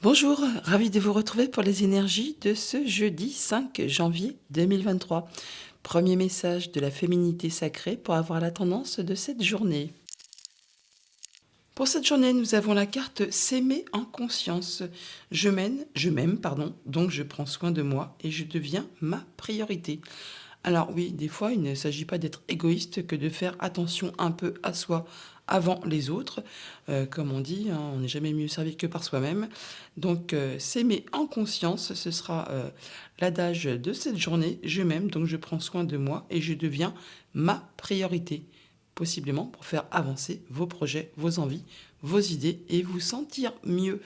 Bonjour, ravi de vous retrouver pour les énergies de ce jeudi 5 janvier 2023. Premier message de la féminité sacrée pour avoir la tendance de cette journée. Pour cette journée, nous avons la carte s'aimer en conscience. Je m'aime, pardon, donc je prends soin de moi et je deviens ma priorité. Alors oui, des fois, il ne s'agit pas d'être égoïste que de faire attention un peu à soi avant les autres. Comme on dit, hein, on n'est jamais mieux servi que par soi-même. Donc s'aimer en conscience, ce sera l'adage de cette journée. Je m'aime, donc je prends soin de moi et je deviens ma priorité. Possiblement pour faire avancer vos projets, vos envies, vos idées et vous sentir mieux.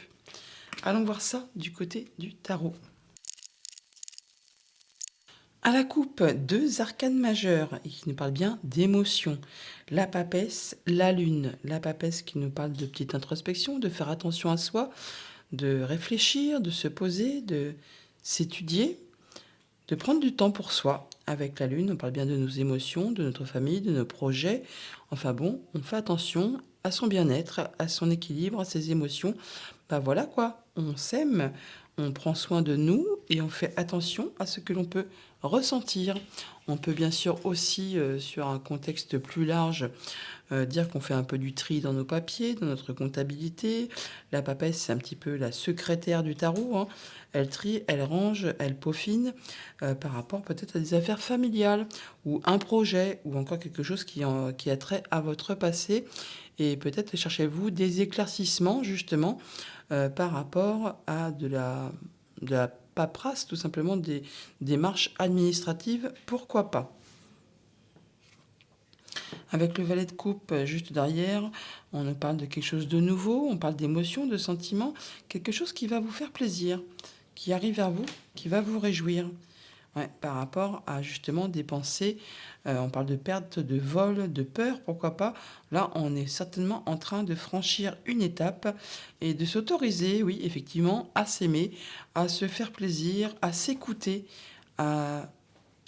Allons voir ça du côté du tarot. À la coupe, deux arcanes majeures et qui nous parlent bien d'émotions. La papesse, la lune. La papesse qui nous parle de petite introspection, de faire attention à soi, de réfléchir, de se poser, de s'étudier, de prendre du temps pour soi. Avec la lune, on parle bien de nos émotions, de notre famille, de nos projets. Enfin bon, on fait attention à son bien-être, à son équilibre, à ses émotions. Ben voilà quoi, on s'aime, on prend soin de nous et on fait attention à ce que l'on peut ressentir. On peut bien sûr aussi, sur un contexte plus large, dire qu'on fait un peu du tri dans nos papiers, dans notre comptabilité. La papesse, c'est un petit peu la secrétaire du tarot, hein. Elle trie, elle range, elle peaufine par rapport peut-être à des affaires familiales ou un projet ou encore quelque chose qui a trait à votre passé. Et peut-être cherchez-vous des éclaircissements justement par rapport à de la paperasse, tout simplement des démarches administratives, pourquoi pas. Avec le valet de coupe juste derrière, on nous parle de quelque chose de nouveau, on parle d'émotions, de sentiments, quelque chose qui va vous faire plaisir, qui arrive vers vous, qui va vous réjouir. Ouais, par rapport à justement des pensées, on parle de perte, de vol, de peur, pourquoi pas. Là, on est certainement en train de franchir une étape et de s'autoriser, oui, effectivement, à s'aimer, à se faire plaisir, à s'écouter, à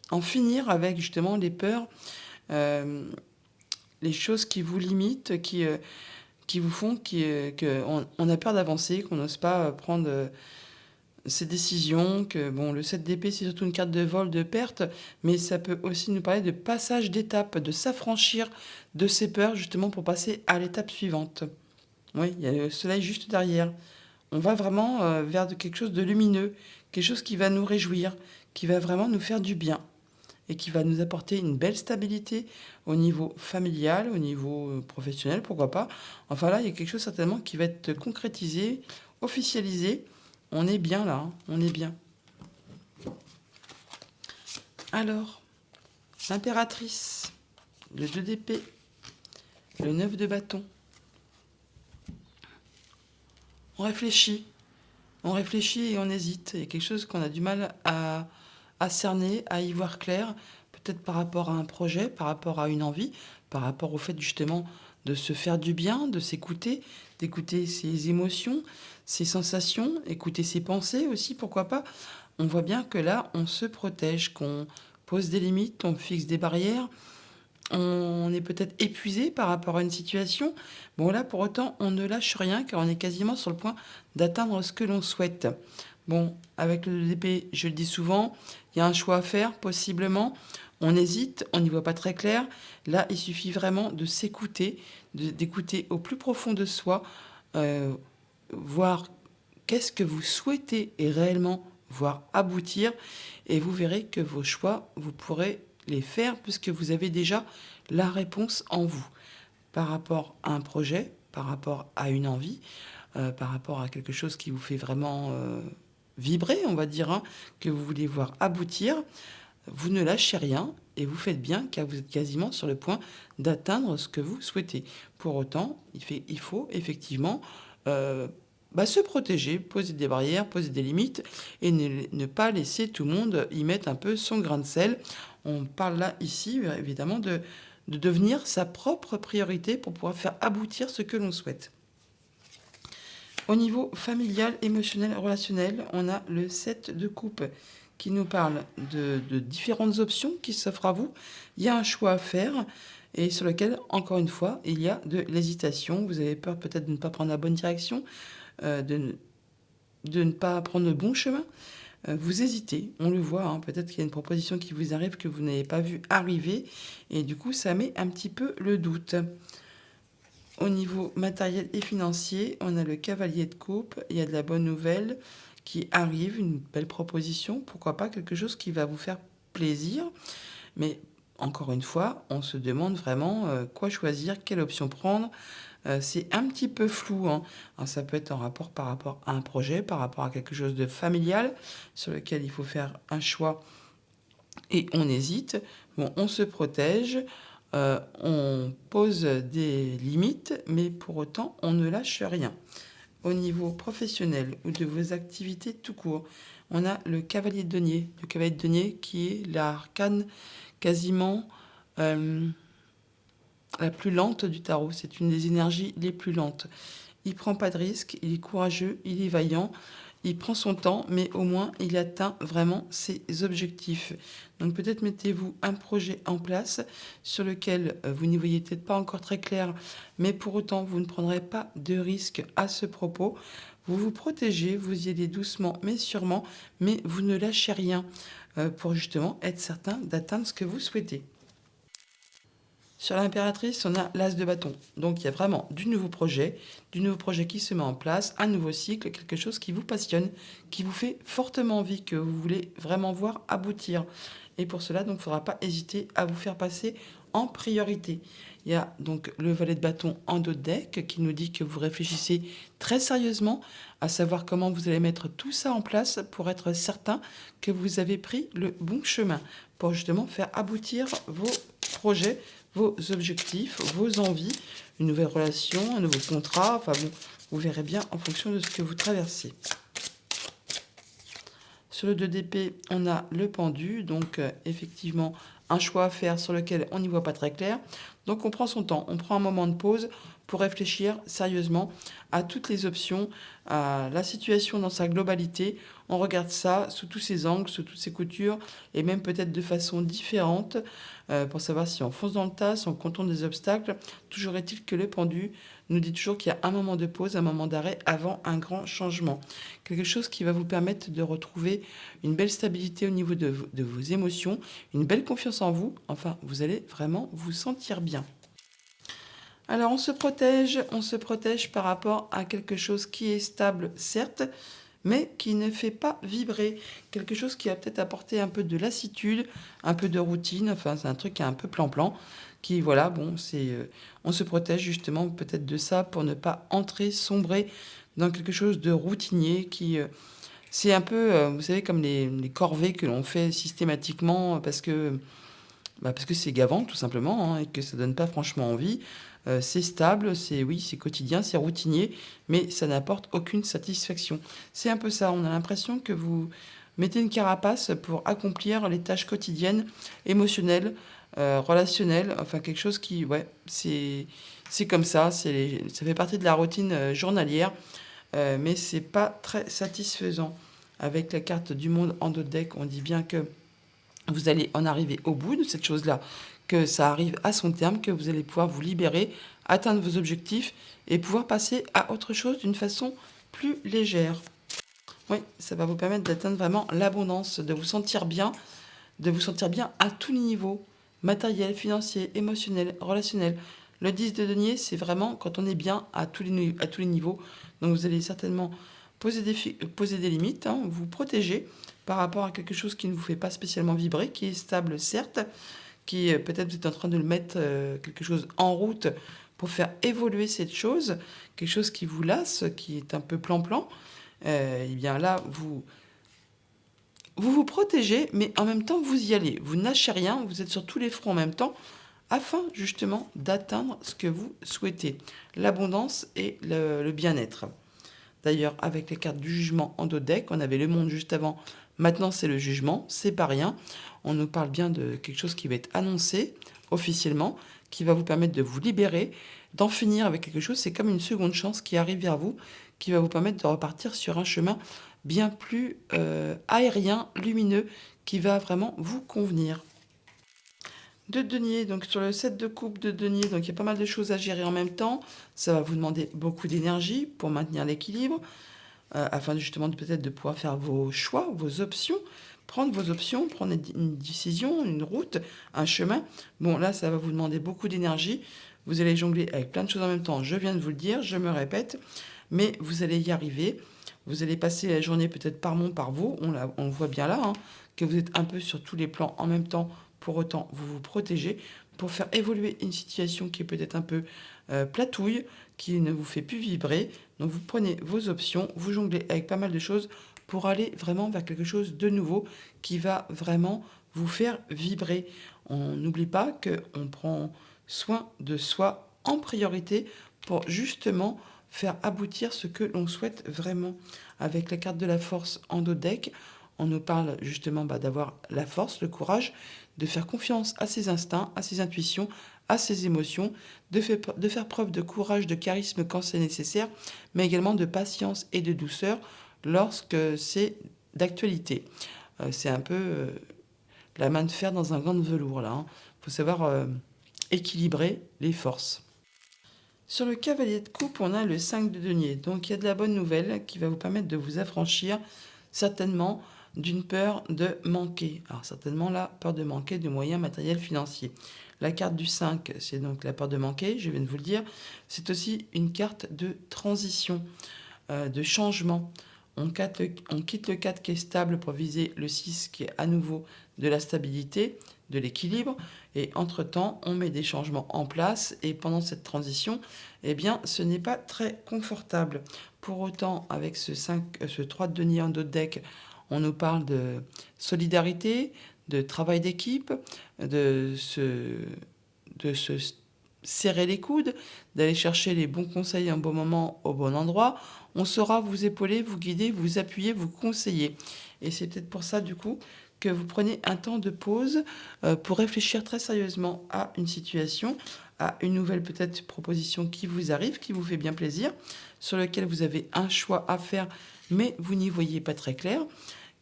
en finir avec justement les peurs, euh, les choses qui vous limitent, qui vous font qu'on a peur d'avancer, qu'on n'ose pas prendre ces décisions, que bon, le 7 d'épée, c'est surtout une carte de vol, de perte, mais ça peut aussi nous parler de passage d'étape, de s'affranchir de ces peurs, justement, pour passer à l'étape suivante. Oui, il y a le soleil juste derrière. On va vraiment vers quelque chose de lumineux, quelque chose qui va nous réjouir, qui va vraiment nous faire du bien et qui va nous apporter une belle stabilité au niveau familial, au niveau professionnel, pourquoi pas. Enfin là, il y a quelque chose certainement qui va être concrétisé, officialisé. On est bien là, hein, on est bien. Alors, l'impératrice, le 2 d'épée, le 9 de bâton. On réfléchit et on hésite. Il y a quelque chose qu'on a du mal à cerner, à y voir clair, peut-être par rapport à un projet, par rapport à une envie, par rapport au fait justement de se faire du bien, de s'écouter, d'écouter ses émotions, ses sensations, écouter ses pensées aussi, pourquoi pas. On voit bien que là, on se protège, qu'on pose des limites, on fixe des barrières, on est peut-être épuisé par rapport à une situation. Bon là, pour autant, on ne lâche rien car on est quasiment sur le point d'atteindre ce que l'on souhaite. Bon, avec le DP, je le dis souvent, il y a un choix à faire, possiblement. On hésite, on n'y voit pas très clair. Là, il suffit vraiment de s'écouter, d'écouter au plus profond de soi, euh, voir qu'est-ce que vous souhaitez et réellement voir aboutir. Et vous verrez que vos choix, vous pourrez les faire puisque vous avez déjà la réponse en vous par rapport à un projet, par rapport à une envie, par rapport à quelque chose qui vous fait vraiment vibrer, on va dire, hein, que vous voulez voir aboutir. Vous ne lâchez rien et vous faites bien car vous êtes quasiment sur le point d'atteindre ce que vous souhaitez. Pour autant, il faut effectivement se protéger, poser des barrières, poser des limites et ne pas laisser tout le monde y mettre un peu son grain de sel. On parle là ici évidemment de devenir sa propre priorité pour pouvoir faire aboutir ce que l'on souhaite. Au niveau familial, émotionnel, relationnel, on a le 7 de coupe qui nous parle de différentes options qui s'offrent à vous. Il y a un choix à faire et sur lequel, encore une fois, il y a de l'hésitation. Vous avez peur peut-être de ne pas prendre la bonne direction, de de ne pas prendre le bon chemin. Vous hésitez, on le voit, hein, peut-être qu'il y a une proposition qui vous arrive que vous n'avez pas vu arriver et du coup, ça met un petit peu le doute. Au niveau matériel et financier, on a le cavalier de coupe, il y a de la bonne nouvelle qui arrive, une belle proposition, pourquoi pas quelque chose qui va vous faire plaisir. Mais encore une fois, on se demande vraiment quoi choisir, quelle option prendre. C'est un petit peu flou, hein. Alors, ça peut être en rapport par rapport à un projet, par rapport à quelque chose de familial sur lequel il faut faire un choix et on hésite. Bon, on se protège, on pose des limites, mais pour autant, on ne lâche rien. Au niveau professionnel ou de vos activités tout court, on a le cavalier de denier. Le cavalier de denier qui est l'arcane quasiment euh, la plus lente du tarot. C'est une des énergies les plus lentes. Il prend pas de risque, il est courageux, il est vaillant, il prend son temps, mais au moins il atteint vraiment ses objectifs. Donc peut-être mettez-vous un projet en place sur lequel vous n'y voyez peut-être pas encore très clair, mais pour autant vous ne prendrez pas de risque à ce propos. Vous vous protégez, vous y allez doucement mais sûrement, mais vous ne lâchez rien pour justement être certain d'atteindre ce que vous souhaitez. Sur l'impératrice, on a l'as de bâton. Donc il y a vraiment du nouveau projet qui se met en place, un nouveau cycle, quelque chose qui vous passionne, qui vous fait fortement envie, que vous voulez vraiment voir aboutir. Et pour cela, donc, il ne faudra pas hésiter à vous faire passer en priorité. Il y a donc le valet de bâton en dos de deck qui nous dit que vous réfléchissez très sérieusement à savoir comment vous allez mettre tout ça en place pour être certain que vous avez pris le bon chemin pour justement faire aboutir vos projets, vos objectifs, vos envies, une nouvelle relation, un nouveau contrat. Enfin bon, vous verrez bien en fonction de ce que vous traversez. Sur le 2 d'épée, on a le pendu, donc effectivement un choix à faire sur lequel on n'y voit pas très clair. Donc on prend son temps, on prend un moment de pause pour réfléchir sérieusement à toutes les options, à la situation dans sa globalité. On regarde ça sous tous ses angles, sous toutes ses coutures, et même peut-être de façon différente, pour savoir si on fonce dans le tas, si on contourne des obstacles. Toujours est-il que le pendu nous dit toujours qu'il y a un moment de pause, un moment d'arrêt avant un grand changement. Quelque chose qui va vous permettre de retrouver une belle stabilité au niveau de vos émotions, une belle confiance en vous. Enfin, vous allez vraiment vous sentir bien. Alors on se protège par rapport à quelque chose qui est stable, certes, mais qui ne fait pas vibrer. Quelque chose qui va peut-être apporter un peu de lassitude, un peu de routine, enfin c'est un truc qui est un peu plan-plan, qui voilà, bon, on se protège justement peut-être de ça pour ne pas entrer, sombrer dans quelque chose de routinier c'est un peu, vous savez, comme les corvées que l'on fait systématiquement parce que c'est gavant tout simplement, hein, et que ça donne pas franchement envie. C'est stable, oui, c'est quotidien, c'est routinier, mais ça n'apporte aucune satisfaction. C'est un peu ça, on a l'impression que vous mettez une carapace pour accomplir les tâches quotidiennes, émotionnelles, relationnelles, enfin quelque chose qui, ouais, c'est comme ça, ça fait partie de la routine journalière, mais c'est pas très satisfaisant. Avec la carte du monde en dos de deck, on dit bien que vous allez en arriver au bout de cette chose-là, que ça arrive à son terme, que vous allez pouvoir vous libérer, atteindre vos objectifs et pouvoir passer à autre chose d'une façon plus légère. Oui, ça va vous permettre d'atteindre vraiment l'abondance, de vous sentir bien à tous les niveaux, matériel, financier, émotionnel, relationnel. Le 10 de denier, c'est vraiment quand on est bien à tous les niveaux. Donc vous allez certainement poser des limites, hein, vous protéger par rapport à quelque chose qui ne vous fait pas spécialement vibrer, qui est stable certes, qui peut-être vous êtes en train de le mettre quelque chose en route pour faire évoluer cette chose, quelque chose qui vous lasse, qui est un peu plan-plan. Et bien là, vous protégez, mais en même temps, vous y allez. Vous ne lâchez rien, vous êtes sur tous les fronts en même temps, afin justement d'atteindre ce que vous souhaitez, l'abondance et le bien-être. D'ailleurs, avec les cartes du jugement en dos de deck, on avait le monde juste avant, maintenant c'est le jugement, c'est pas rien. On nous parle bien de quelque chose qui va être annoncé officiellement, qui va vous permettre de vous libérer, d'en finir avec quelque chose. C'est comme une seconde chance qui arrive vers vous, qui va vous permettre de repartir sur un chemin bien plus aérien, lumineux, qui va vraiment vous convenir. De denier, donc sur le set de coupe de denier, donc il y a pas mal de choses à gérer en même temps. Ça va vous demander beaucoup d'énergie pour maintenir l'équilibre. afin justement de peut-être de pouvoir faire vos choix, vos options, prendre vos options, prendre une décision, une route, un chemin. Bon, là, ça va vous demander beaucoup d'énergie. Vous allez jongler avec plein de choses en même temps. Je viens de vous le dire, je me répète, mais vous allez y arriver. Vous allez passer la journée peut-être par mon, par vous. On le voit bien là, hein, que vous êtes un peu sur tous les plans en même temps. Pour autant, vous vous protégez pour faire évoluer une situation qui est peut-être un peu platouille, qui ne vous fait plus vibrer. Donc vous prenez vos options, vous jonglez avec pas mal de choses pour aller vraiment vers quelque chose de nouveau qui va vraiment vous faire vibrer. On n'oublie pas qu'on prend soin de soi en priorité pour justement faire aboutir ce que l'on souhaite vraiment. Avec la carte de la force en dos de deck, on nous parle justement d'avoir la force, le courage, de faire confiance à ses instincts, à ses intuitions, à ses émotions, de faire preuve de courage, de charisme quand c'est nécessaire, mais également de patience et de douceur lorsque c'est d'actualité. C'est un peu la main de fer dans un gant de velours, là. Il faut savoir équilibrer les forces. Sur le cavalier de coupe, on a le 5 de denier. Donc il y a de la bonne nouvelle qui va vous permettre de vous affranchir certainement d'une peur de manquer. Alors certainement la peur de manquer de moyens matériels financiers. La carte du 5, c'est donc la peur de manquer, je viens de vous le dire. C'est aussi une carte de transition, de changement. On quitte le 4 qui est stable pour viser le 6 qui est à nouveau de la stabilité, de l'équilibre. Et entre-temps, on met des changements en place. Et pendant cette transition, eh bien, ce n'est pas très confortable. Pour autant, avec ce 3 de denier en dos de deck, on nous parle de solidarité, de travail d'équipe, de se serrer les coudes, d'aller chercher les bons conseils en bon moment au bon endroit. On saura vous épauler, vous guider, vous appuyer, vous conseiller. Et c'est peut-être pour ça, du coup, que vous prenez un temps de pause pour réfléchir très sérieusement à une situation, à une nouvelle peut-être proposition qui vous arrive, qui vous fait bien plaisir, sur lequel vous avez un choix à faire, mais vous n'y voyez pas très clair.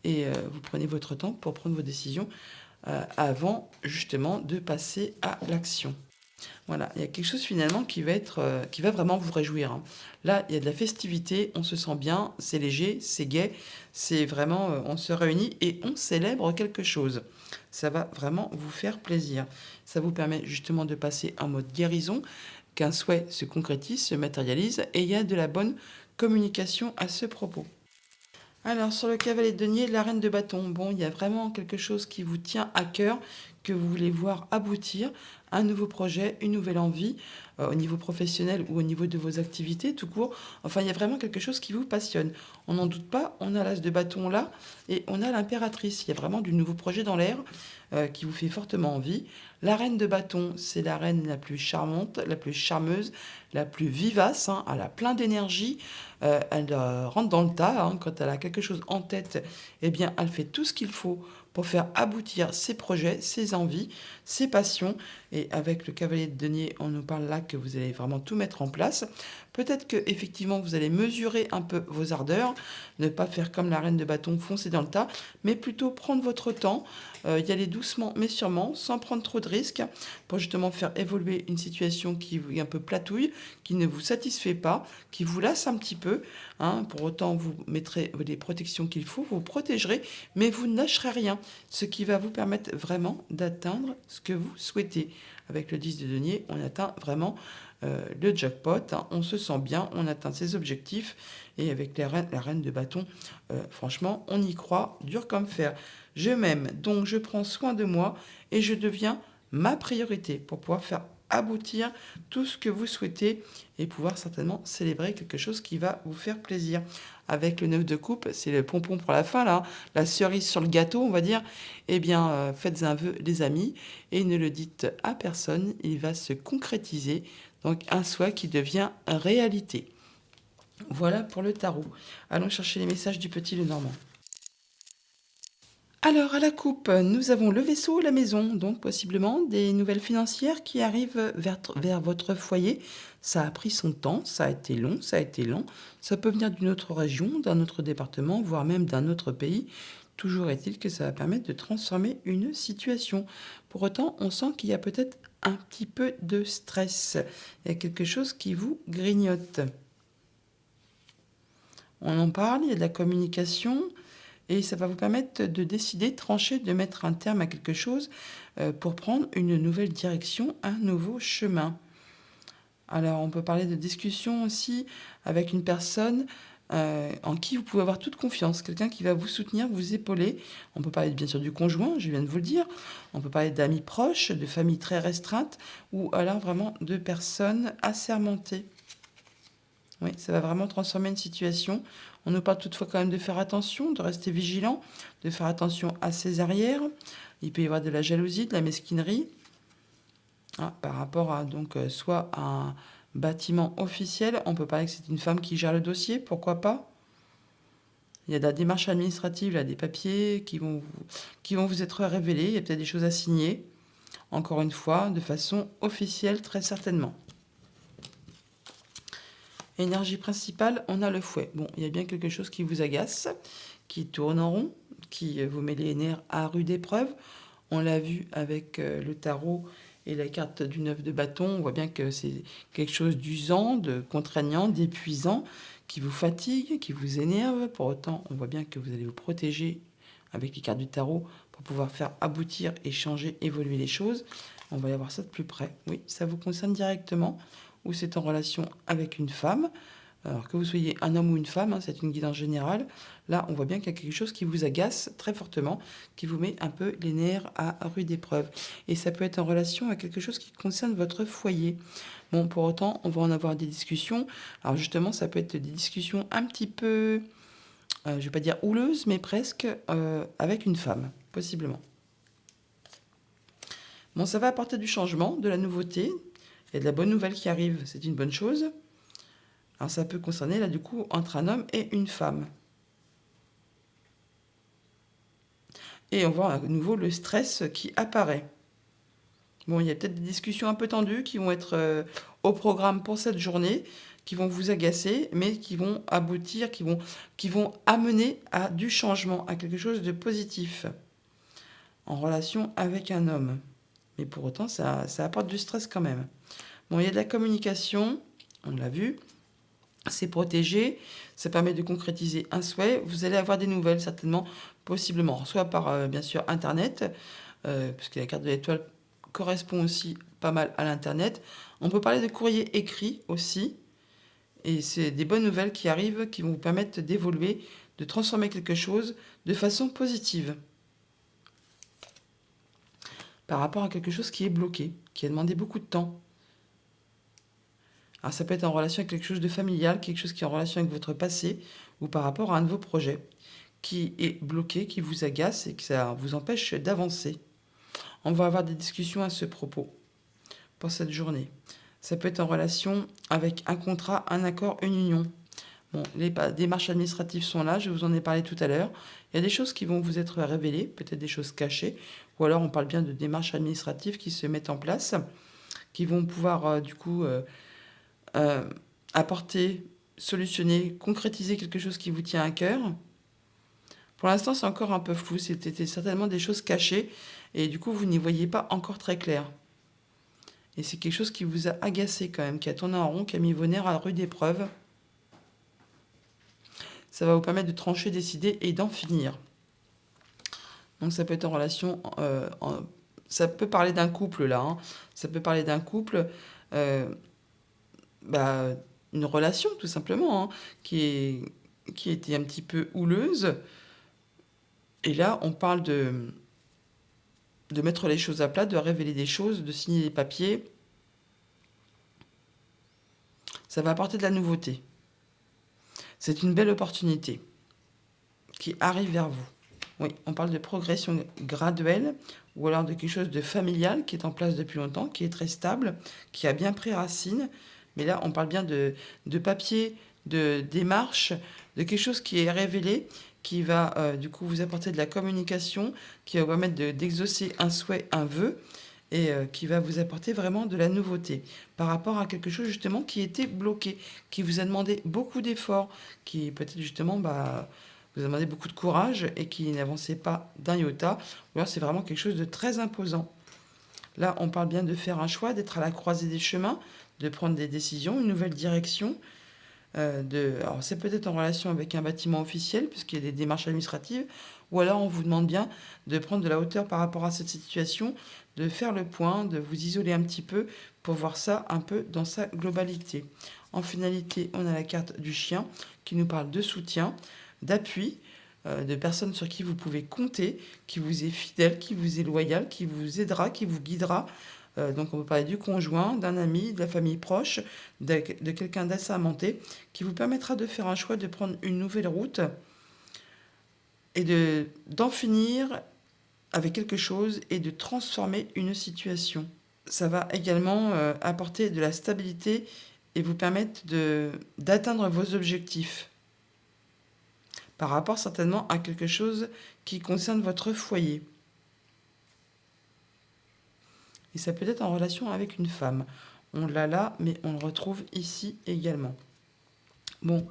Et vous prenez votre temps pour prendre vos décisions avant justement de passer à l'action. Voilà, il y a quelque chose finalement qui va vraiment vous réjouir, hein. Là, il y a de la festivité, on se sent bien, c'est léger, c'est gai, c'est vraiment, on se réunit et on célèbre quelque chose. Ça va vraiment vous faire plaisir. Ça vous permet justement de passer en mode guérison, qu'un souhait se concrétise, se matérialise et il y a de la bonne communication à ce propos. Alors, sur le cavalier de denier, la reine de bâton, bon, il y a vraiment quelque chose qui vous tient à cœur, que vous voulez voir aboutir, un nouveau projet, une nouvelle envie, au niveau professionnel ou au niveau de vos activités, tout court. Enfin, il y a vraiment quelque chose qui vous passionne. On n'en doute pas, on a l'as de bâton là, et on a l'impératrice. Il y a vraiment du nouveau projet dans l'air qui vous fait fortement envie. La reine de bâton, c'est la reine la plus charmante, la plus charmeuse, la plus vivace, hein, elle a plein d'énergie. Elle rentre dans le tas, hein, quand elle a quelque chose en tête, eh bien, elle fait tout ce qu'il faut pour faire aboutir ses projets, ses envies, ses passions. Et avec le cavalier de denier, on nous parle là que vous allez vraiment tout mettre en place. Peut-être que effectivement vous allez mesurer un peu vos ardeurs, ne pas faire comme la reine de bâton, foncer dans le tas, mais plutôt prendre votre temps, y aller doucement mais sûrement, sans prendre trop de risques, pour justement faire évoluer une situation qui est un peu platouille, qui ne vous satisfait pas, qui vous lasse un petit peu, hein. Pour autant, vous mettrez les protections qu'il faut, vous protégerez, mais vous ne lâcherez rien, ce qui va vous permettre vraiment d'atteindre ce que vous souhaitez. Avec le 10 de denier, on atteint vraiment le jackpot, hein. On se sent bien, on atteint ses objectifs. Et avec la reine de bâton, franchement, on y croit, dur comme fer. Je m'aime, donc je prends soin de moi et je deviens ma priorité pour pouvoir faire aboutir tout ce que vous souhaitez et pouvoir certainement célébrer quelque chose qui va vous faire plaisir. Avec le 9 de coupe, c'est le pompon pour la fin, là, la cerise sur le gâteau, on va dire. Eh bien, faites un vœu, les amis, et ne le dites à personne, il va se concrétiser. Donc, un souhait qui devient réalité. Voilà pour le tarot. Allons chercher les messages du petit Lenormand. Alors, à la coupe, nous avons le vaisseau, la maison, donc possiblement des nouvelles financières qui arrivent vers votre foyer. Ça a pris son temps, ça a été long, ça a été lent. Ça peut venir d'une autre région, d'un autre département, voire même d'un autre pays. Toujours est-il que ça va permettre de transformer une situation. Pour autant, on sent qu'il y a peut-être un petit peu de stress. Il y a quelque chose qui vous grignote. On en parle, il y a de la communication et ça va vous permettre de décider, de trancher, de mettre un terme à quelque chose pour prendre une nouvelle direction, un nouveau chemin. Alors, on peut parler de discussion aussi avec une personne en qui vous pouvez avoir toute confiance, quelqu'un qui va vous soutenir, vous épauler. On peut parler bien sûr du conjoint, je viens de vous le dire. On peut parler d'amis proches, de familles très restreintes, ou alors vraiment de personnes assermentées. Oui, ça va vraiment transformer une situation. On nous parle toutefois quand même de faire attention, de rester vigilant, de faire attention à ses arrières. Il peut y avoir de la jalousie, de la mesquinerie. Par rapport à donc soit un bâtiment officiel, on peut parler que c'est une femme qui gère le dossier, pourquoi pas. Il y a de la démarche administrative, là, des papiers qui vont vous être révélés, il y a peut-être des choses à signer, encore une fois, de façon officielle très certainement. Énergie principale, on a le fouet. Bon, il y a bien quelque chose qui vous agace, qui tourne en rond, qui vous met les nerfs à rude épreuve. On l'a vu avec le tarot et la carte du 9 de bâton. On voit bien que c'est quelque chose d'usant, de contraignant, d'épuisant, qui vous fatigue, qui vous énerve. Pour autant, on voit bien que vous allez vous protéger avec les cartes du tarot pour pouvoir faire aboutir et changer, évoluer les choses. On va y avoir ça de plus près. Oui, ça vous concerne directement ou c'est en relation avec une femme. Alors que vous soyez un homme ou une femme, c'est une guidance générale. Là, on voit bien qu'il y a quelque chose qui vous agace très fortement, qui vous met un peu les nerfs à rude épreuve. Et ça peut être en relation à quelque chose qui concerne votre foyer. Bon, pour autant, on va en avoir des discussions. Alors justement, ça peut être des discussions un petit peu, je ne vais pas dire houleuses, mais presque avec une femme, possiblement. Bon, ça va apporter du changement, de la nouveauté. Il y a de la bonne nouvelle qui arrive, c'est une bonne chose. Alors ça peut concerner là du coup entre un homme et une femme. Et on voit à nouveau le stress qui apparaît. Bon, il y a peut-être des discussions un peu tendues qui vont être au programme pour cette journée, qui vont vous agacer, mais qui vont aboutir, qui vont amener à du changement, à quelque chose de positif en relation avec un homme. Mais pour autant, ça apporte du stress quand même. Bon, il y a de la communication, on l'a vu. C'est protégé, ça permet de concrétiser un souhait. Vous allez avoir des nouvelles certainement, possiblement, soit par bien sûr Internet, puisque la carte de l'étoile correspond aussi pas mal à l'Internet. On peut parler de courrier écrit aussi, et c'est des bonnes nouvelles qui arrivent, qui vont vous permettre d'évoluer, de transformer quelque chose de façon positive. Par rapport à quelque chose qui est bloqué, qui a demandé beaucoup de temps. Alors ça peut être en relation avec quelque chose de familial, quelque chose qui est en relation avec votre passé, ou par rapport à un de vos projets, qui est bloqué, qui vous agace et que ça vous empêche d'avancer. On va avoir des discussions à ce propos pour cette journée. Ça peut être en relation avec un contrat, un accord, une union. Bon, les démarches administratives sont là, je vous en ai parlé tout à l'heure. Il y a des choses qui vont vous être révélées, peut-être des choses cachées, ou alors on parle bien de démarches administratives qui se mettent en place, qui vont pouvoir apporter, solutionner, concrétiser quelque chose qui vous tient à cœur. Pour l'instant, c'est encore un peu flou. C'était certainement des choses cachées et du coup, vous n'y voyez pas encore très clair. Et c'est quelque chose qui vous a agacé quand même, qui a tourné en rond, qui a mis vos nerfs à rude épreuve. Ça va vous permettre de trancher, décider et d'en finir. Donc ça peut être en relation... ça peut parler d'un couple là. Ça peut parler d'un couple... une relation tout simplement, qui était un petit peu houleuse. Et là, on parle de mettre les choses à plat, de révéler des choses, de signer des papiers. Ça va apporter de la nouveauté. C'est une belle opportunité qui arrive vers vous. Oui, on parle de progression graduelle ou alors de quelque chose de familial qui est en place depuis longtemps, qui est très stable, qui a bien pris racine. Mais là, on parle bien de papier, de démarche, de quelque chose qui est révélé, qui va du coup vous apporter de la communication, qui va vous permettre d'exaucer un souhait, un vœu, et qui va vous apporter vraiment de la nouveauté par rapport à quelque chose justement qui était bloqué, qui vous a demandé beaucoup d'efforts, qui peut-être justement vous a demandé beaucoup de courage et qui n'avançait pas d'un iota, ou alors c'est vraiment quelque chose de très imposant. Là, on parle bien de faire un choix, d'être à la croisée des chemins, de prendre des décisions, une nouvelle direction, Alors c'est peut-être en relation avec un bâtiment officiel, puisqu'il y a des démarches administratives, ou alors on vous demande bien de prendre de la hauteur par rapport à cette situation, de faire le point, de vous isoler un petit peu pour voir ça un peu dans sa globalité. En finalité, on a la carte du chien qui nous parle de soutien, d'appui, de personnes sur qui vous pouvez compter, qui vous est fidèle, qui vous est loyal, qui vous aidera, qui vous guidera. Donc on peut parler du conjoint, d'un ami, de la famille proche, de quelqu'un d'assermenté, qui vous permettra de faire un choix, de prendre une nouvelle route et d'en finir avec quelque chose et de transformer une situation. Ça va également apporter de la stabilité et vous permettre d'atteindre vos objectifs par rapport certainement à quelque chose qui concerne votre foyer. Et ça peut être en relation avec une femme. On l'a là, mais on le retrouve ici également. Bon,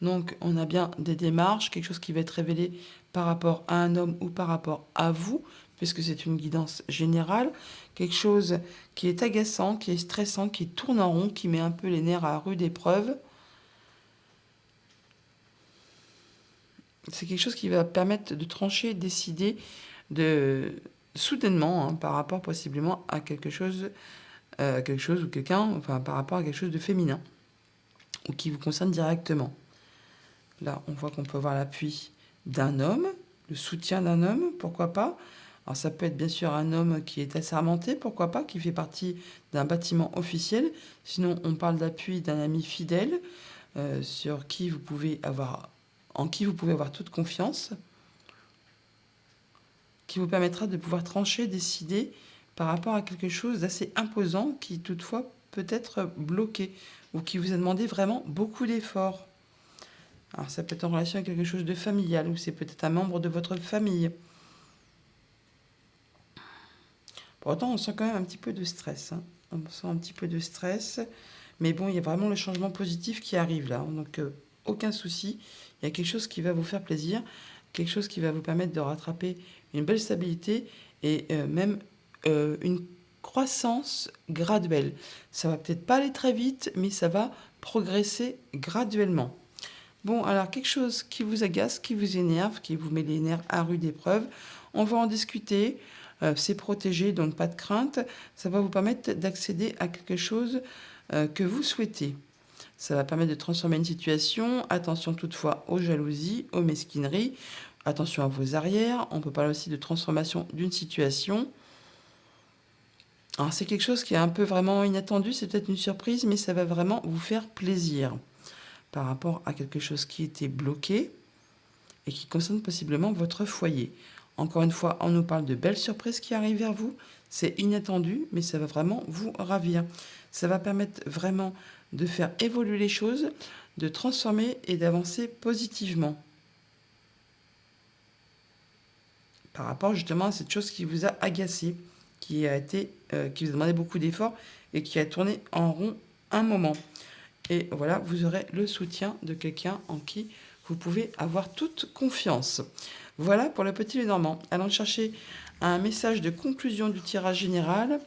donc on a bien des démarches, quelque chose qui va être révélé par rapport à un homme ou par rapport à vous, puisque c'est une guidance générale. Quelque chose qui est agaçant, qui est stressant, qui tourne en rond, qui met un peu les nerfs à rude épreuve. C'est quelque chose qui va permettre de trancher, décider de soudainement, hein, par rapport possiblement à quelque chose ou quelqu'un, enfin par rapport à quelque chose de féminin ou qui vous concerne directement. Là, on voit qu'on peut avoir l'appui d'un homme, le soutien d'un homme, pourquoi pas. Alors ça peut être bien sûr un homme qui est assermenté, pourquoi pas, qui fait partie d'un bâtiment officiel. Sinon, on parle d'appui d'un ami fidèle sur qui vous pouvez avoir, en qui vous pouvez avoir toute confiance, qui vous permettra de pouvoir trancher, décider par rapport à quelque chose d'assez imposant qui toutefois peut être bloqué ou qui vous a demandé vraiment beaucoup d'efforts. Alors ça peut être en relation avec quelque chose de familial ou c'est peut-être un membre de votre famille. Pour autant, on sent quand même un petit peu de stress, hein. On sent un petit peu de stress, mais bon, il y a vraiment le changement positif qui arrive là, hein. Donc aucun souci, il y a quelque chose qui va vous faire plaisir, quelque chose qui va vous permettre de rattraper une belle stabilité et même une croissance graduelle. Ça va peut-être pas aller très vite, mais ça va progresser graduellement. Bon, alors quelque chose qui vous agace, qui vous énerve, qui vous met les nerfs à rude épreuve, on va en discuter. C'est protégé, donc pas de crainte. Ça va vous permettre d'accéder à quelque chose que vous souhaitez. Ça va permettre de transformer une situation. Attention toutefois aux jalousies, aux mesquineries. Attention à vos arrières. On peut parler aussi de transformation d'une situation. Alors c'est quelque chose qui est un peu vraiment inattendu, c'est peut-être une surprise, mais ça va vraiment vous faire plaisir par rapport à quelque chose qui était bloqué et qui concerne possiblement votre foyer. Encore une fois, on nous parle de belles surprises qui arrivent vers vous. C'est inattendu, mais ça va vraiment vous ravir. Ça va permettre vraiment de faire évoluer les choses, de transformer et d'avancer positivement. Par rapport justement à cette chose qui vous a agacé, qui vous a demandé beaucoup d'efforts et qui a tourné en rond un moment. Et voilà, vous aurez le soutien de quelqu'un en qui vous pouvez avoir toute confiance. Voilà pour le petit Lenormand. Allons chercher un message de conclusion du tirage général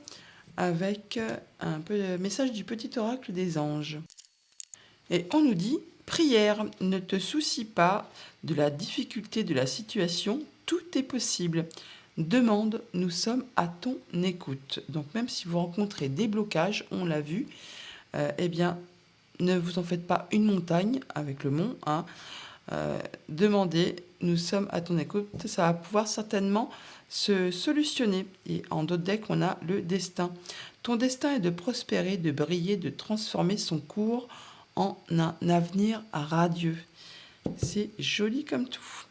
avec un peu de message du petit oracle des anges. Et on nous dit, prière, ne te soucie pas de la difficulté de la situation, tout est possible. Demande, nous sommes à ton écoute. Donc même si vous rencontrez des blocages, on l'a vu, eh bien, ne vous en faites pas une montagne avec le mont, hein. Demandez, nous sommes à ton écoute, ça va pouvoir certainement se solutionner. Et en d'autres decks, on a le destin. Ton destin est de prospérer, de briller, de transformer son cours en un avenir radieux. C'est joli comme tout.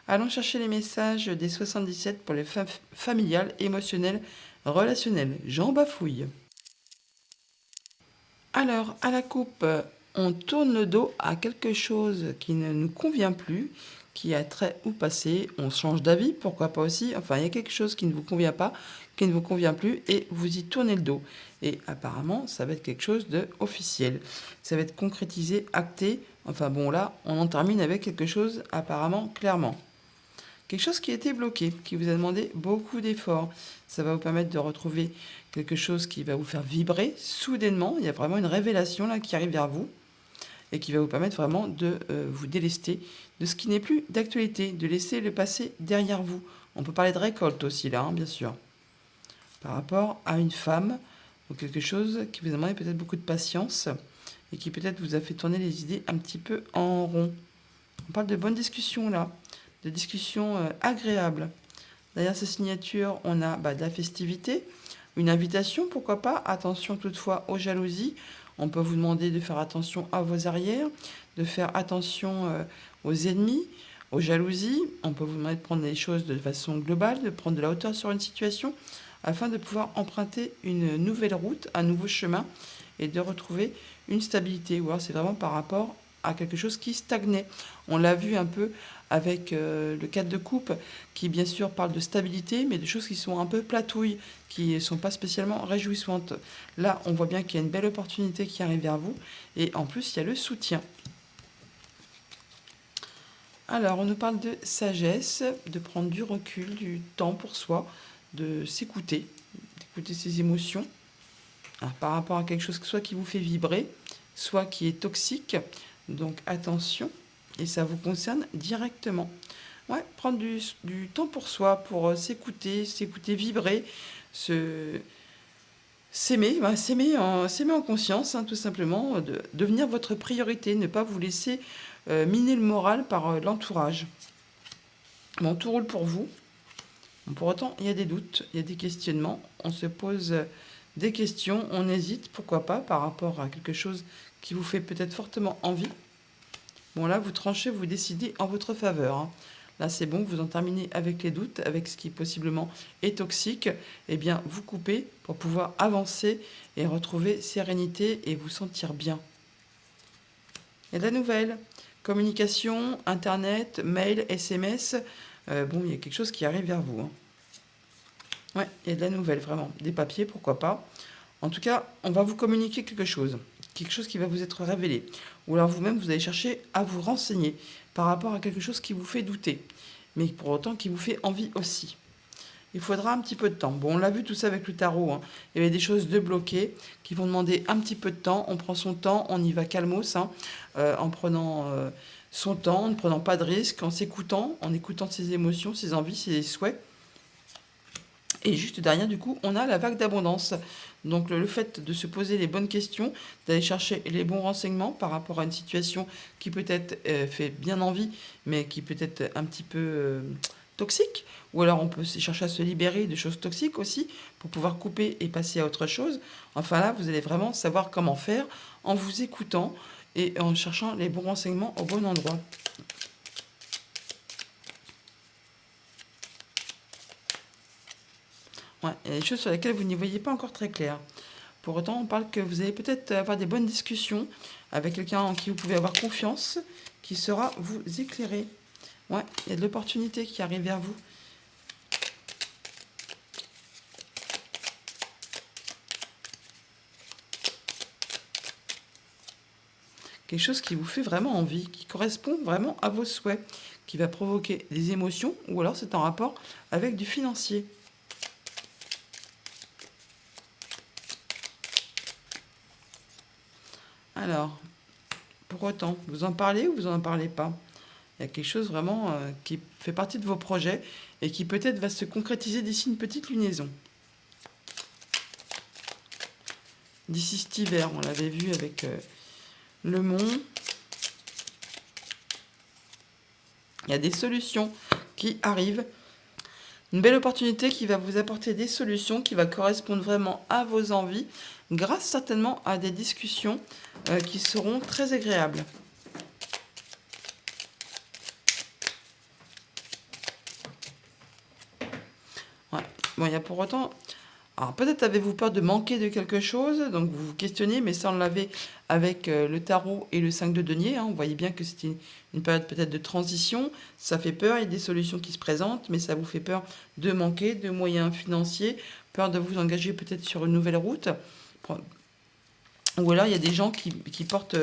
Allons chercher les messages des 77 pour les familiales, émotionnelles, relationnelles. J'en bafouille. Alors, à la coupe, on tourne le dos à quelque chose qui ne nous convient plus, qui a trait ou passé, on change d'avis, pourquoi pas aussi, enfin il y a quelque chose qui ne vous convient pas, qui ne vous convient plus, et vous y tournez le dos. Et apparemment, ça va être quelque chose de officiel. Ça va être concrétisé, acté, enfin bon là, on en termine avec quelque chose apparemment clairement. Quelque chose qui a été bloqué, qui vous a demandé beaucoup d'efforts. Ça va vous permettre de retrouver quelque chose qui va vous faire vibrer soudainement. Il y a vraiment une révélation là qui arrive vers vous. et qui va vous permettre vraiment de vous délester de ce qui n'est plus d'actualité, de laisser le passé derrière vous. On peut parler de récolte aussi là, hein, bien sûr. Par rapport à une femme ou quelque chose qui vous a demandé peut-être beaucoup de patience et qui peut-être vous a fait tourner les idées un petit peu en rond. On parle de bonnes discussions là, de discussions agréables. Derrière ces signatures, on a de la festivité, une invitation, pourquoi pas. Attention toutefois aux jalousies. On peut vous demander de faire attention à vos arrières, de faire attention aux ennemis, aux jalousies. On peut vous demander de prendre les choses de façon globale, de prendre de la hauteur sur une situation, afin de pouvoir emprunter une nouvelle route, un nouveau chemin, et de retrouver une stabilité. Ou alors c'est vraiment par rapport à quelque chose qui stagnait. On l'a vu un peu avec le 4 de coupe, qui bien sûr parle de stabilité, mais de choses qui sont un peu platouilles, qui ne sont pas spécialement réjouissantes. Là, on voit bien qu'il y a une belle opportunité qui arrive vers vous, et en plus, il y a le soutien. Alors, on nous parle de sagesse, de prendre du recul, du temps pour soi, de s'écouter, d'écouter ses émotions, alors, par rapport à quelque chose soit qui vous fait vibrer, soit qui est toxique. Donc attention, et ça vous concerne directement. Ouais, prendre du temps pour soi, pour s'écouter vibrer, se, s'aimer en conscience, hein, tout simplement, de devenir votre priorité, ne pas vous laisser miner le moral par l'entourage. Bon, tout roule pour vous. Bon, pour autant, il y a des doutes, il y a des questionnements, on se pose des questions, on hésite, pourquoi pas, par rapport à quelque chose qui vous fait peut-être fortement envie. Bon, là, vous tranchez, vous décidez en votre faveur, hein. Là, c'est bon, vous en terminez avec les doutes, avec ce qui possiblement est toxique. Eh bien, vous coupez pour pouvoir avancer et retrouver sérénité et vous sentir bien. Il y a de la nouvelle. Communication, Internet, mail, SMS. Bon, il y a quelque chose qui arrive vers vous, hein. Ouais, il y a de la nouvelle, vraiment. Des papiers, pourquoi pas. En tout cas, on va vous communiquer quelque chose qui va vous être révélé. Ou alors vous-même, vous allez chercher à vous renseigner par rapport à quelque chose qui vous fait douter, mais pour autant qui vous fait envie aussi. Il faudra un petit peu de temps. Bon, on l'a vu tout ça avec le tarot, hein. Il y avait des choses de bloquées qui vont demander un petit peu de temps. On prend son temps, on y va calmos, hein, en prenant son temps, en ne prenant pas de risques, en s'écoutant, en écoutant ses émotions, ses envies, ses souhaits. Et juste derrière, du coup, on a la vague d'abondance. Donc le fait de se poser les bonnes questions, d'aller chercher les bons renseignements par rapport à une situation qui peut-être fait bien envie, mais qui peut être un petit peu toxique. Ou alors on peut chercher à se libérer de choses toxiques aussi, pour pouvoir couper et passer à autre chose. Enfin là, vous allez vraiment savoir comment faire en vous écoutant et en cherchant les bons renseignements au bon endroit. Ouais, il y a des choses sur lesquelles vous n'y voyez pas encore très clair. Pour autant, on parle que vous allez peut-être avoir des bonnes discussions avec quelqu'un en qui vous pouvez avoir confiance, qui saura vous éclairer. Ouais, il y a de l'opportunité qui arrive vers vous. Quelque chose qui vous fait vraiment envie, qui correspond vraiment à vos souhaits, qui va provoquer des émotions, ou alors c'est en rapport avec du financier. Alors, pour autant, vous en parlez ou vous n'en parlez pas? Il y a quelque chose vraiment qui fait partie de vos projets et qui peut-être va se concrétiser d'ici une petite lunaison. D'ici cet hiver, on l'avait vu avec le mont. Il y a des solutions qui arrivent. Une belle opportunité qui va vous apporter des solutions, qui va correspondre vraiment à vos envies, grâce certainement à des discussions qui seront très agréables. Ouais. Bon, il y a pour autant... Alors peut-être avez-vous peur de manquer de quelque chose, donc vous vous questionnez, mais ça on l'avait avec le tarot et le 5 de denier, hein. On voyait bien que c'était une période peut-être de transition, ça fait peur, il y a des solutions qui se présentent, mais ça vous fait peur de manquer de moyens financiers, peur de vous engager peut-être sur une nouvelle route. Ou alors il y a des gens qui portent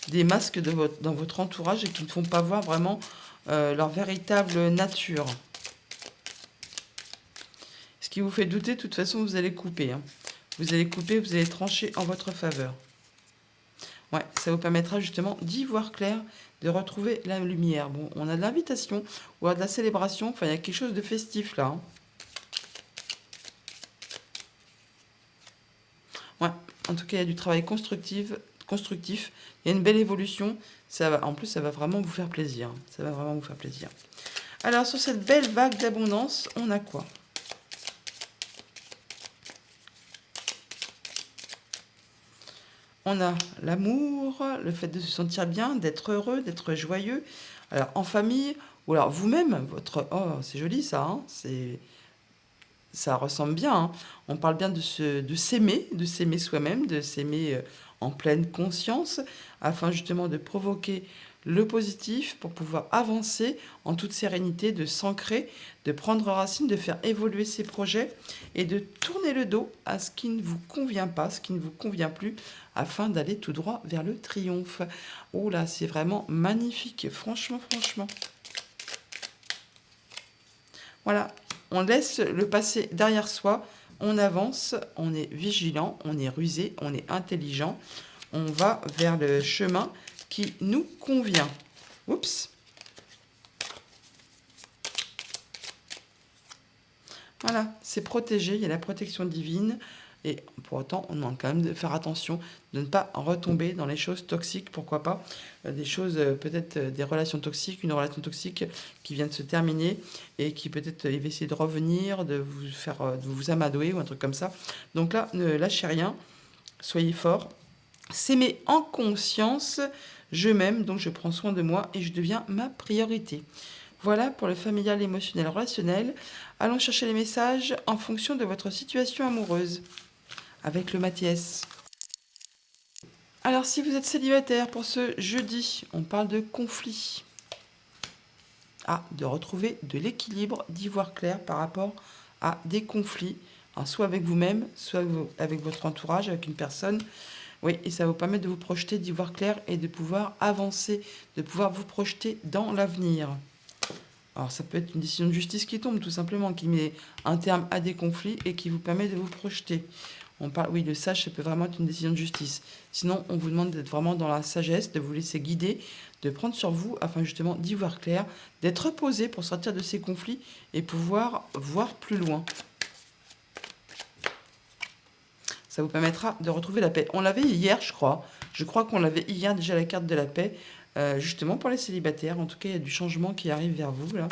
des masques dans votre entourage et qui ne font pas voir vraiment leur véritable nature. Ce qui vous fait douter, de toute façon, vous allez couper, hein. Vous allez couper, vous allez trancher en votre faveur. Ouais, ça vous permettra justement d'y voir clair, de retrouver la lumière. Bon, on a de l'invitation ou de la célébration. Enfin, il y a quelque chose de festif là, hein. Ouais, en tout cas, il y a du travail constructif. Il y a une belle évolution. Ça va, en plus, ça va vraiment vous faire plaisir. Ça va vraiment vous faire plaisir. Alors, sur cette belle vague d'abondance, on a quoi? On a l'amour, le fait de se sentir bien, d'être heureux, d'être joyeux. Alors, en famille, ou alors vous-même, votre... Oh, c'est joli ça, hein, ça ressemble bien, hein. On parle bien de s'aimer soi-même, de s'aimer en pleine conscience, afin justement de provoquer le positif pour pouvoir avancer en toute sérénité, de s'ancrer, de prendre racine, de faire évoluer ses projets et de tourner le dos à ce qui ne vous convient pas, ce qui ne vous convient plus, afin d'aller tout droit vers le triomphe. Oh là, c'est vraiment magnifique, franchement, franchement. Voilà, on laisse le passé derrière soi, on avance, on est vigilant, on est rusé, on est intelligent, on va vers le chemin qui nous convient. Oups. Voilà, c'est protégé, il y a la protection divine. Et pour autant, on demande quand même de faire attention, de ne pas retomber dans les choses toxiques, pourquoi pas. Des choses, peut-être des relations toxiques, une relation toxique qui vient de se terminer et qui peut-être il va essayer de revenir, de vous faire, de vous amadouer ou un truc comme ça. Donc là, ne lâchez rien, soyez fort. S'aimer en conscience, je m'aime, donc je prends soin de moi et je deviens ma priorité. Voilà pour le familial, émotionnel, relationnel. Allons chercher les messages en fonction de votre situation amoureuse avec le Mathias. Alors, si vous êtes célibataire pour ce jeudi, on parle de conflit. Ah, de retrouver de l'équilibre, d'y voir clair par rapport à des conflits, hein, soit avec vous-même, soit avec votre entourage, avec une personne. Oui, et ça va vous permettre de vous projeter, d'y voir clair et de pouvoir avancer, de pouvoir vous projeter dans l'avenir. Alors, ça peut être une décision de justice qui tombe, tout simplement, qui met un terme à des conflits et qui vous permet de vous projeter. On parle, oui, le sage, ça peut vraiment être une décision de justice. Sinon, on vous demande d'être vraiment dans la sagesse, de vous laisser guider, de prendre sur vous afin justement d'y voir clair, d'être posé pour sortir de ces conflits et pouvoir voir plus loin. Ça vous permettra de retrouver la paix. On l'avait hier, je crois. Je crois qu'on l'avait hier déjà, la carte de la paix, justement pour les célibataires. En tout cas, il y a du changement qui arrive vers vous, là.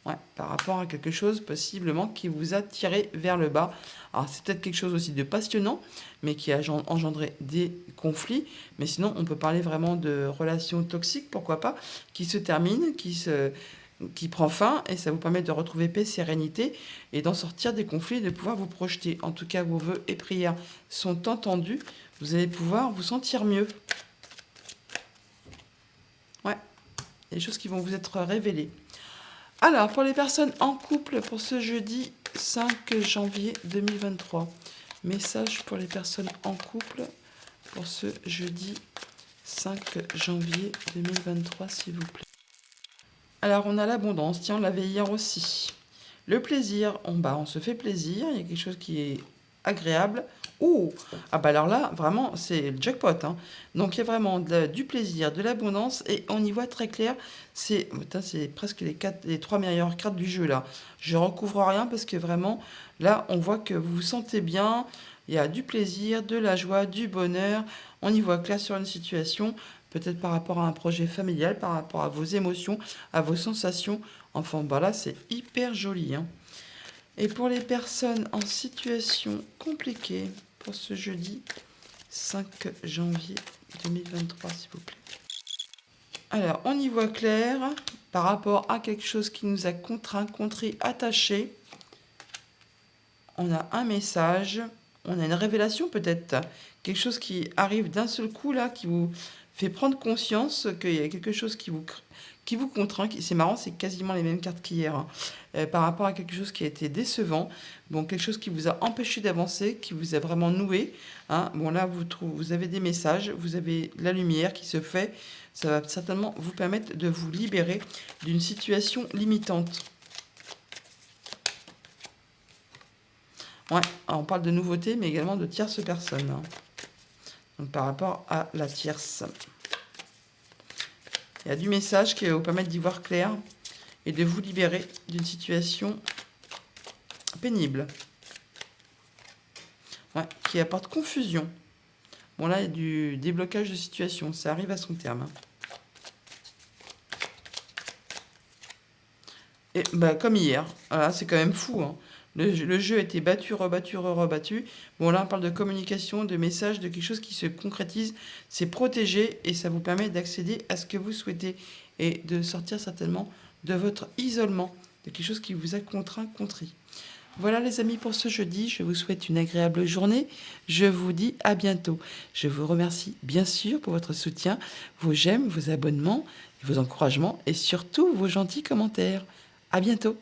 Ouais, par rapport à quelque chose possiblement qui vous a tiré vers le bas. Alors c'est peut-être quelque chose aussi de passionnant, mais qui a engendré des conflits. Mais sinon, on peut parler vraiment de relations toxiques, pourquoi pas, qui se terminent, qui prend fin, et ça vous permet de retrouver paix, sérénité, et d'en sortir des conflits, de pouvoir vous projeter. En tout cas, vos vœux et prières sont entendus. Vous allez pouvoir vous sentir mieux. Ouais, des choses qui vont vous être révélées. Alors, pour les personnes en couple, pour ce jeudi 5 janvier 2023, message pour les personnes en couple pour ce jeudi 5 janvier 2023, s'il vous plaît. Alors, on a l'abondance, tiens, on l'avait hier aussi. Le plaisir, on se fait plaisir, il y a quelque chose qui est agréable. Oh, ah bah alors là, vraiment, c'est le jackpot, hein. Donc il y a vraiment du plaisir, de l'abondance, et on y voit très clair. C'est presque les trois meilleures cartes du jeu là. Je recouvre rien parce que vraiment, là, on voit que vous vous sentez bien. Il y a du plaisir, de la joie, du bonheur. On y voit clair sur une situation, peut-être par rapport à un projet familial, par rapport à vos émotions, à vos sensations. Enfin, bah là, c'est hyper joli, hein. Et pour les personnes en situation compliquée, pour ce jeudi 5 janvier 2023, s'il vous plaît. Alors, on y voit clair par rapport à quelque chose qui nous a contraint, contrit, attaché. On a un message, on a une révélation peut-être, quelque chose qui arrive d'un seul coup là, qui vous fait prendre conscience qu'il y a quelque chose qui vous contraint. C'est marrant, c'est quasiment les mêmes cartes qu'hier, hein. Par rapport à quelque chose qui a été décevant, bon, quelque chose qui vous a empêché d'avancer, qui vous a vraiment noué, hein. Bon là, vous avez des messages, vous avez la lumière qui se fait, ça va certainement vous permettre de vous libérer d'une situation limitante. Ouais, on parle de nouveautés, mais également de tierces personnes, hein. Donc, par rapport à la tierce. Il y a du message qui va vous permettre d'y voir clair et de vous libérer d'une situation pénible. Ouais, qui apporte confusion. Bon, là, il y a du déblocage de situation. Ça arrive à son terme. Et bah, comme hier. Voilà, c'est quand même fou. Hein. Le jeu a été battu, rebattu, rebattu. Bon, là, on parle de communication, de message, de quelque chose qui se concrétise. C'est protégé et ça vous permet d'accéder à ce que vous souhaitez et de sortir certainement de votre isolement, de quelque chose qui vous a contraint, contrit. Voilà les amis pour ce jeudi, je vous souhaite une agréable journée, je vous dis à bientôt. Je vous remercie bien sûr pour votre soutien, vos j'aime, vos abonnements, vos encouragements et surtout vos gentils commentaires. À bientôt.